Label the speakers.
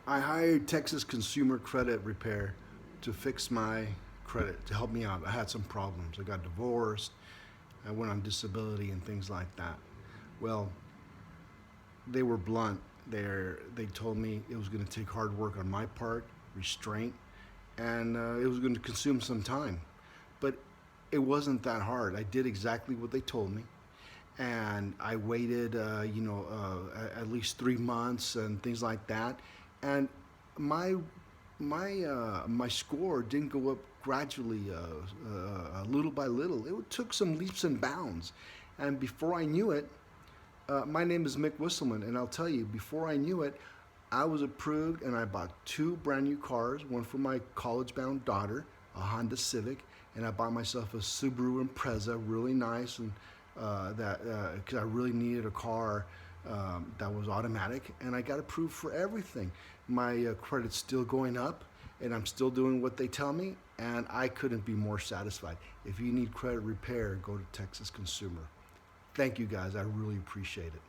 Speaker 1: I hired Texas Consumer Credit Repair to fix my credit, to help me out. I had some problems. I got divorced, I went on disability and things like that. Well, they were blunt. They told me it was going to take hard work on my part, restraint, and it was going to consume some time. But it wasn't that hard. I did exactly what they told me, and I waited, at least 3 months and things like that, and my my score didn't go up gradually, little by little. It took some leaps and bounds, and before I knew it, my name is Mick Whistleman, and I'll tell you, before I knew it, I was approved, and I bought two brand new cars. One for my college-bound daughter, a Honda Civic, and I bought myself a Subaru Impreza, really nice, and that because I really needed a car that was automatic, and I got approved for everything. My credit's still going up, and I'm still doing what they tell me, and I couldn't be more satisfied. If you need credit repair, go to Texas Consumer. Thank you guys. I really appreciate it.